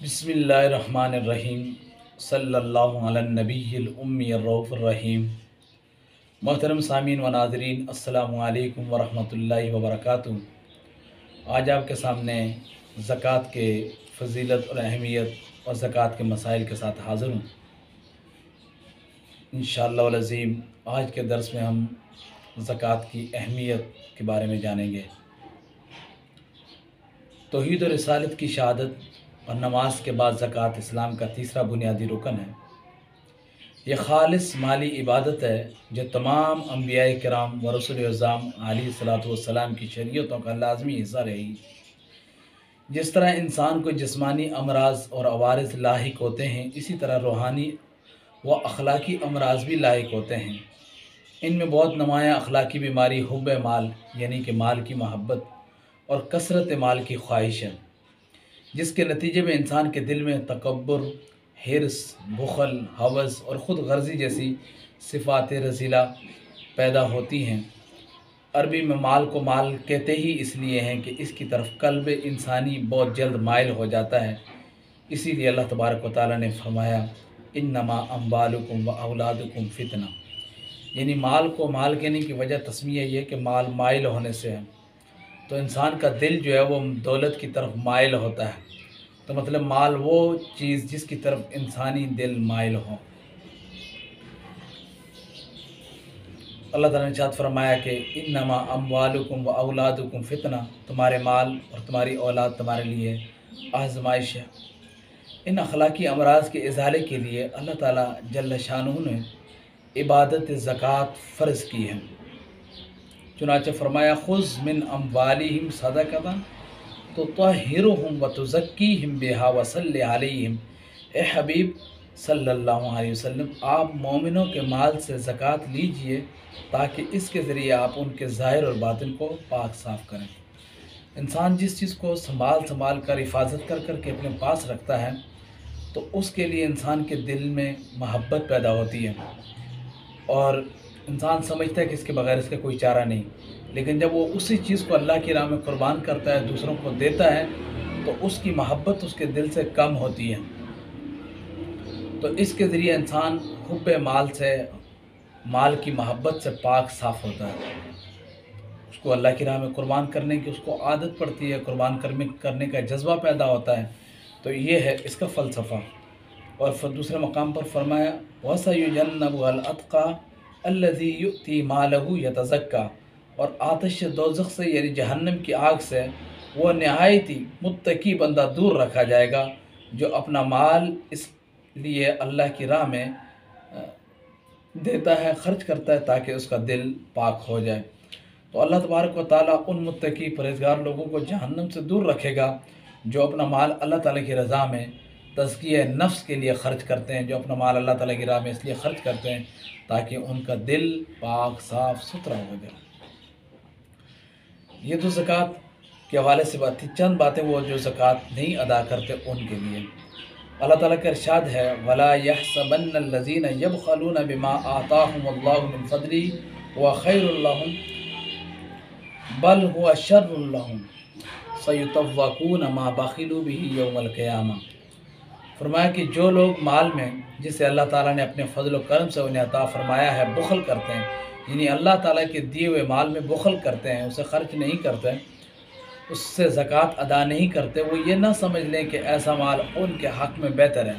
بسم اللہ الرحمن الرحیم صلی اللہ علی النبی الامی الرؤوف الرحیم۔ محترم سامعین و ناظرین، السلام علیکم ورحمۃ اللہ وبرکاتہ۔ آج آپ کے سامنے زکوٰۃ کے فضیلت اور اہمیت اور زکوٰۃ کے مسائل کے ساتھ حاضر ہوں۔ انشاءاللہ العظیم آج کے درس میں ہم زکوٰۃ کی اہمیت کے بارے میں جانیں گے۔ توحید و رسالت کی شہادت اور نماز کے بعد زکوٰۃ اسلام کا تیسرا بنیادی رکن ہے۔ یہ خالص مالی عبادت ہے جو تمام انبیاء کرام و رسول اعظام علیہ السلام کی شریعتوں کا لازمی حصہ رہی۔ جس طرح انسان کو جسمانی امراض اور عوارض لاحق ہوتے ہیں، اسی طرح روحانی و اخلاقی امراض بھی لاحق ہوتے ہیں۔ ان میں بہت نمایاں اخلاقی بیماری حب مال یعنی کہ مال کی محبت اور کثرت مال کی خواہش ہے، جس کے نتیجے میں انسان کے دل میں تکبر، حرص، بخل، ہوس اور خود غرضی جیسی صفات رذیلہ پیدا ہوتی ہیں۔ عربی میں مال کو مال کہتے ہی اس لیے ہیں کہ اس کی طرف قلب انسانی بہت جلد مائل ہو جاتا ہے۔ اسی لیے اللہ تبارک و تعالیٰ نے فرمایا انما اموالکم و اولادکم فتنہ، یعنی مال کو مال کہنے کی وجہ تسمیہ یہ کہ مال مائل ہونے سے ہے۔ تو انسان کا دل جو ہے وہ دولت کی طرف مائل ہوتا ہے، تو مطلب مال وہ چیز جس کی طرف انسانی دل مائل ہو۔ اللہ تعالیٰ نے ارشاد فرمایا کہ انما اموالکم و اولادکم فتنہ، تمہارے مال اور تمہاری اولاد تمہارے لیے آزمائش ہے۔ ان اخلاقی امراض کے ازالے کے لیے اللہ تعالیٰ جل شانہ نے عبادت زکوٰۃ فرض کی ہے۔ چنانچہ فرمایا خذ من اموالہم صدقۃ تطہرہم وتزکیہم بہا وصلی علیہم۔ اے حبیب صلی اللہ علیہ وسلم، آپ مومنوں کے مال سے زکوٰۃ لیجئے تاکہ اس کے ذریعے آپ ان کے ظاہر اور باطن کو پاک صاف کریں۔ انسان جس چیز کو سنبھال کر حفاظت کر کے اپنے پاس رکھتا ہے تو اس کے لیے انسان کے دل میں محبت پیدا ہوتی ہے اور انسان سمجھتا ہے کہ اس کے بغیر اس کا کوئی چارہ نہیں، لیکن جب وہ اسی چیز کو اللہ کی راہ میں قربان کرتا ہے، دوسروں کو دیتا ہے، تو اس کی محبت اس کے دل سے کم ہوتی ہے۔ تو اس کے ذریعے انسان حب مال سے، مال کی محبت سے پاک صاف ہوتا ہے۔ اس کو اللہ کی راہ میں قربان کرنے کی اس کو عادت پڑتی ہے، قربان کرنے کا جذبہ پیدا ہوتا ہے۔ تو یہ ہے اس کا فلسفہ۔ اور پھر دوسرے مقام پر فرمایا وَسَيُجَنَّبُهَا الْأَتْقَى الَّذِي يُؤْتِي مَالَهُ يَتَزَكَّى، اور آتش دوزخ سے یعنی جہنم کی آگ سے وہ نہایت ہی متقی بندہ دور رکھا جائے گا جو اپنا مال اس لیے اللہ کی راہ میں دیتا ہے، خرچ کرتا ہے تاکہ اس کا دل پاک ہو جائے۔ تو اللہ تبارک و تعالیٰ ان متقی پرہیزگار لوگوں کو جہنم سے دور رکھے گا جو اپنا مال اللہ تعالیٰ کی رضا میں تزکیہ نفس کے لیے خرچ کرتے ہیں، جو اپنا مال اللہ تعالیٰ کی راہ میں اس لیے خرچ کرتے ہیں تاکہ ان کا دل پاک صاف ستھرا ہو جائے۔ یہ تو زکوٰۃ کے حوالے سے بات تھی۔ چند باتیں وہ جو زکوٰۃ نہیں ادا کرتے ان کے لیے۔ اللہ تعالیٰ کا ارشاد ہے وَلَا يَحْسَبَنَّ الَّذِينَ يَبْخَلُونَ بِمَا آتَاهُمُ اللَّهُ مِنْ فَضْلِهِ هُوَ خَيْرٌ لَّهُمْ بَلْ هُوَ شَرٌّ لَّهُمْ سَيُطَوَّقُونَ مَا بَخِلُوا بِهِ يَوْمَ الْقِيَامَةِ۔ فرمایا کہ جو لوگ مال میں جسے اللہ تعالیٰ نے اپنے فضل و کرم سے انہیں عطا فرمایا ہے بخل کرتے ہیں، یعنی اللہ تعالیٰ کے دیے ہوئے مال میں بخل کرتے ہیں، اسے خرچ نہیں کرتے، اس سے زکوٰۃ ادا نہیں کرتے، وہ یہ نہ سمجھ لیں کہ ایسا مال ان کے حق میں بہتر ہے،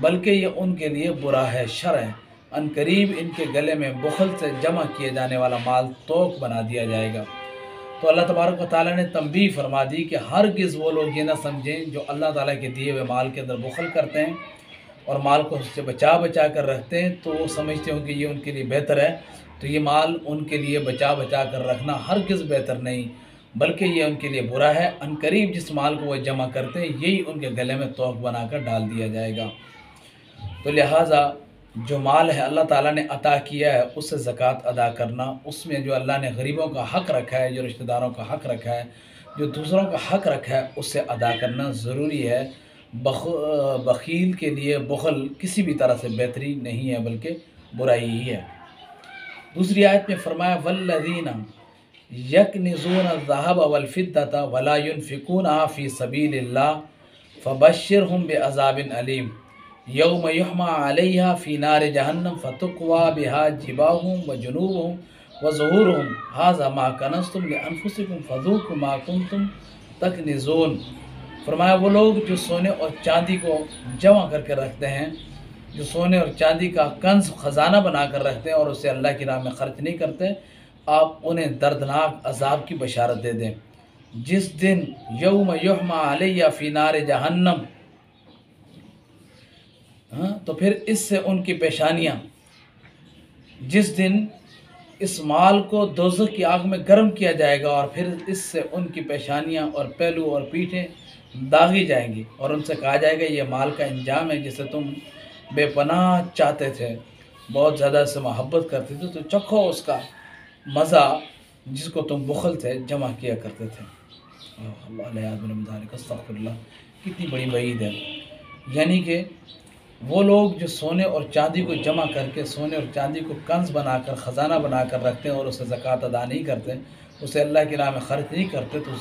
بلکہ یہ ان کے لیے برا ہے، شر ہے۔ عنقریب ان کے گلے میں بخل سے جمع کیے جانے والا مال توق بنا دیا جائے گا۔ تو اللہ تبارک و تعالیٰ نے تنبیہ فرما دی کہ ہرگز وہ لوگ یہ نہ سمجھیں جو اللہ تعالیٰ کے دیے ہوئے مال کے اندر بخل کرتے ہیں اور مال کو اس سے بچا کر رکھتے ہیں، تو وہ سمجھتے ہوں کہ یہ ان کے لیے بہتر ہے۔ تو یہ مال ان کے لیے بچا کر رکھنا ہرگز بہتر نہیں، بلکہ یہ ان کے لیے برا ہے۔ عنقریب جس مال کو وہ جمع کرتے ہیں یہی ان کے گلے میں توق بنا کر ڈال دیا جائے گا۔ تو لہٰذا جو مال ہے اللہ تعالیٰ نے عطا کیا ہے اس سے زکوٰۃ ادا کرنا، اس میں جو اللہ نے غریبوں کا حق رکھا ہے، جو رشتہ داروں کا حق رکھا ہے، جو دوسروں کا حق رکھا ہے، اس سے ادا کرنا ضروری ہے۔ بخیل کے لیے بخل کسی بھی طرح سے بہتری نہیں ہے بلکہ برائی ہی ہے۔ دوسری آیت میں فرمایا وَالَّذِينَ يَكْنِزُونَ الذَّهَبَ وَالْفِضَّةَ وَلَا يُنْفِقُونَهَا فِي سَبِيلِ اللَّهِ फ़बश्शिरहुम बिअज़ाबिन अलीम यौम युहमा अलैहा फ़ी नारि जहन्नम फ़तुक्वा बिहा जिबाहुहुम व जुनूबुहुम व ज़ुहूरुहुम हाज़ा मा कनज़्तुम लिअन्फुसिकुम फ़ज़ूक़ू मा कुंतुम तकनिज़ून। फरमाया वो लोग जो सोने और चांदी को जमा करके रखते हैं, जो सोने और चांदी का कंज ख़जाना बना कर रखते हैं और उसे अल्लाह की राह में ख़र्च नहीं करते, आप उन्हें दर्दनाक अजाब की बशारत दे दें। जिस दिन यौम युहमा अलैहा फ़ी नारि जहन्नम, तो फिर इससे उनकी पेशानियाँ, जिस दिन इस माल को दोज़ख की आग में गर्म किया जाएगा और फिर इससे उनकी पेशानियाँ और पहलू और पीठें दागी जाएंगी और उनसे कहा जाएगा ये माल का इंजाम है जिसे तुम बेपनाह चाहते थे, बहुत ज़्यादा से मोहब्बत करते थे, तो चखो उसका मज़ा जिसको तुम बुखल से जमा किया करते थे। अल्लाह, कितनी बड़ी वईद है। यानी कि वो लोग जो सोने और चांदी को जमा करके, सोने और चांदी को कंज बनाकर, ख़जाना बनाकर रखते हैं और उसे ज़कात अदा नहीं करते, उसे अल्लाह की राह में ख़र्च नहीं करते, तो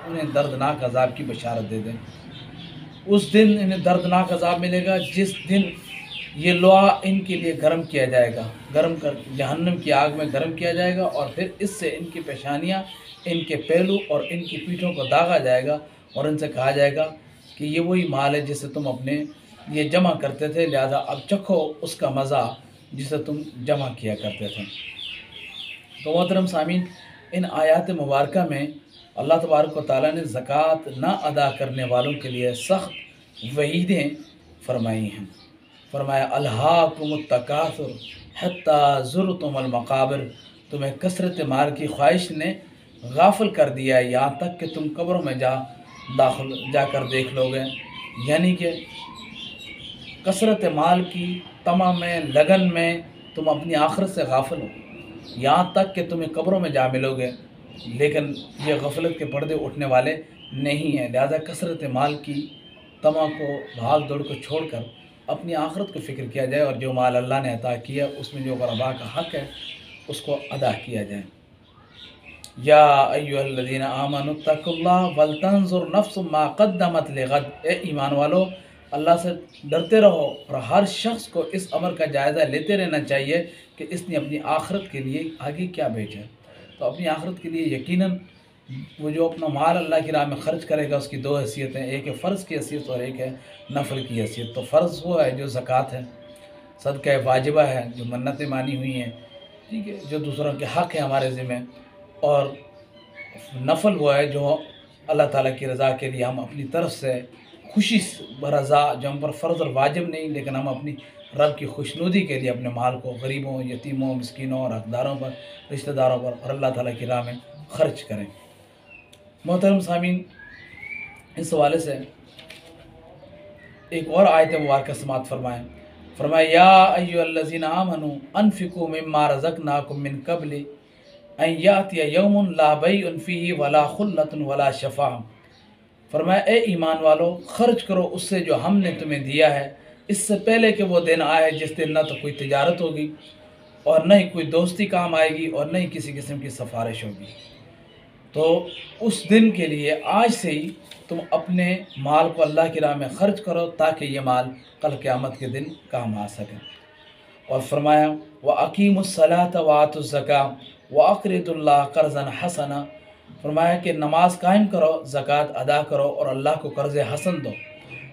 उन्हें दर्दनाक अज़ाब की बशारत दे दें। उस दिन इन्हें दर्दनाक अज़ाब मिलेगा जिस दिन ये लोहा इनके लिए गर्म किया जाएगा, गर्म कर जहन्नम की आग में गर्म किया जाएगा और फिर इससे इनकी पेशानियाँ, इनके पहलू और इनकी पीठों को दागा जाएगा और इनसे कहा जाएगा कि ये वही माल है जिसे तुम अपने ये जमा करते थे, लिहाजा अब चखो उसका मज़ा जिसे तुम जमा किया करते थे। तो मोहतरम सामीन, इन आयात मुबारका में अल्लाह तबारक व तआला ने ज़कात ना अदा करने वालों के लिए सख्त वईदें फरमाई हैं। फरमाया अल्हाकुमुत तकासुर हत्ता ज़ुरतुमुल मक़ाबिर, तुम्हें कसरत माल की ख्वाहिश ने गाफिल कर दिया है यहाँ तक कि तुम कब्रों में जाकर देख लोगे। यानी कि कसरत माल की तमा में, लगन में तुम अपनी आखिरत से गाफिल हो, यहाँ तक कि तुम्हें कब्रों में जा मिलोगे, लेकिन ये गफलत के पर्दे उठने वाले नहीं हैं। लिहाजा कसरत माल की तमा को, भाग दौड़ को छोड़कर अपनी आखिरत को फ़िक्र किया जाए और जो माल अल्लाह ने अता किया उसमें जो ग़ुरबा का हक़ है उसको अदा किया जाए। या अय्युहल्लज़ीना आमनुत्तकुल्लाह वलतंजुर नफ्सुम मा क़द्दमत लिग़द, ए ईमान वालो अल्लाह से डरते रहो और हर शख्स को इस अमर का जायज़ा लेते रहना चाहिए कि इसने अपनी आखिरत के लिए आगे क्या भेजा है। तो अपनी आखिरत के लिए यकीनन वो जो अपना माल अल्लाह की राह में ख़र्च करेगा उसकी दो हैसियतें, एक है फ़र्ज़ की हैसियत और एक है नफल की हैसियत। तो फ़र्ज़ वो है जो ज़कात है, सदका वाजिबा है, जो मन्नतें मानी हुई हैं, ठीक है, जो दूसरों के हक़ है हमारे ज़िम्मे, और नफल वो है जो अल्लाह ताला की रज़ा के लिए हम अपनी तरफ से खुशी रज़ा, जो हम पर फ़र्ज़ और वाजिब नहीं, लेकिन हम अपनी रब की खुशनुदी के लिए अपने माल को गरीबों, यतीमों, मिस्कीनों और हक़दारों पर, रिश्तेदारों पर और अल्लाह ताला की राह में ख़र्च करें। मोहतरम सामीन, इस हवाले से एक और आयत मुबारक समात फरमाएँ। फरमाया या अय्युहल्लज़ीना आमनू अनफ़िक़ू मिम्मा रज़क़नाकुम मिन क़ब्लि अन यातिया यौमुन ला बैउन फ़ीही वला खुल्लतुन वला शफ़ाअह। फरमाया ए ईमान वालो, खर्च करो उससे जो हमने तुम्हें दिया है, इससे पहले कि वो दिन आए जिस दिन न तो कोई तिजारत होगी और न ही कोई दोस्ती काम आएगी और न ही किसी किस्म की सिफारिश होगी। तो उस दिन के लिए आज से ही तुम अपने माल को अल्लाह की राह में ख़र्च करो ताकि ये माल कल क़यामत के दिन काम आ सके। और फरमाया व अकीमुस्सलात व आतुज़्ज़का व अक़रिदुल्लाह क़र्ज़न हसना। फरमाया कि नमाज कायम करो, ज़कात अदा करो और अल्लाह को कर्ज़ हसन दो।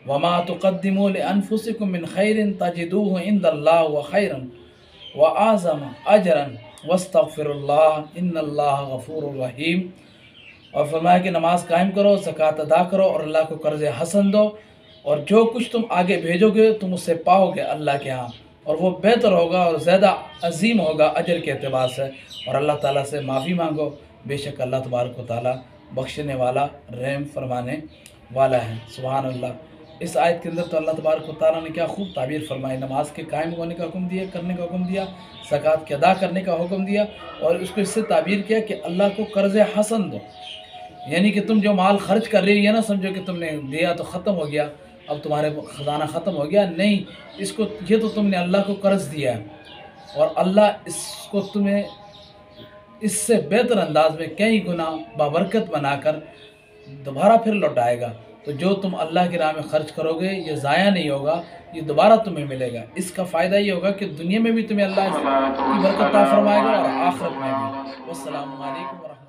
वमा तुक़द्दिमू लिअन्फुसिकुम मिन खैरिन तजिदूहु इंदल्लाह व खैरन व आज़म अजरन वस्तग़फिरुल्लाह इन्नल्लाह गफ़ूरुर रहीम। और फरमाया कि नमाज कायम करो, ज़कात अदा करो और अल्लाह को कर्ज़ हसन दो, और जो कुछ तुम आगे भेजोगे तुम उससे पाओगे अल्लाह के यहाँ, और वो बेहतर होगा और ज़्यादा अजीम होगा अजर के अतबार से। और अल्लाह ताला से माफ़ी मांगो, बेशक अल्लाह तबारक व तआला बख्शने वाला, रहम फरमाने वाला है। सुभान अल्लाह। इस आयत के अंदर तो अल्लाह तबारक व तआला ने क्या खूब ताबीर फरमाई, नमाज के कायम होने का हुक्म दिया, करने का हुक्म दिया, ज़कात के अदा करने का हुक्म दिया, और उसको इससे ताबीर किया कि अल्लाह को कर्ज़ हसन दो। यानी कि तुम जो माल खर्च कर रही है ना, समझो कि तुमने दिया तो ख़त्म हो गया, अब तुम्हारे ख़जाना ख़त्म हो गया, नहीं, इसको ये तो तुमने अल्लाह को कर्ज़ दिया है और अल्लाह इसको तुम्हें इससे बेहतर अंदाज में कई गुना बाबरकत बनाकर دوبارہ پھر لوٹائے گا۔ تو جو تم اللہ کی راہ میں خرچ کرو گے یہ ضائع نہیں ہوگا، یہ دوبارہ تمہیں ملے گا۔ اس کا فائدہ یہ ہوگا کہ دنیا میں بھی تمہیں اللہ کی برکت عطا فرمائے گا اور آخرت میں بھی۔ والسلام علیکم ورحمۃ اللہ۔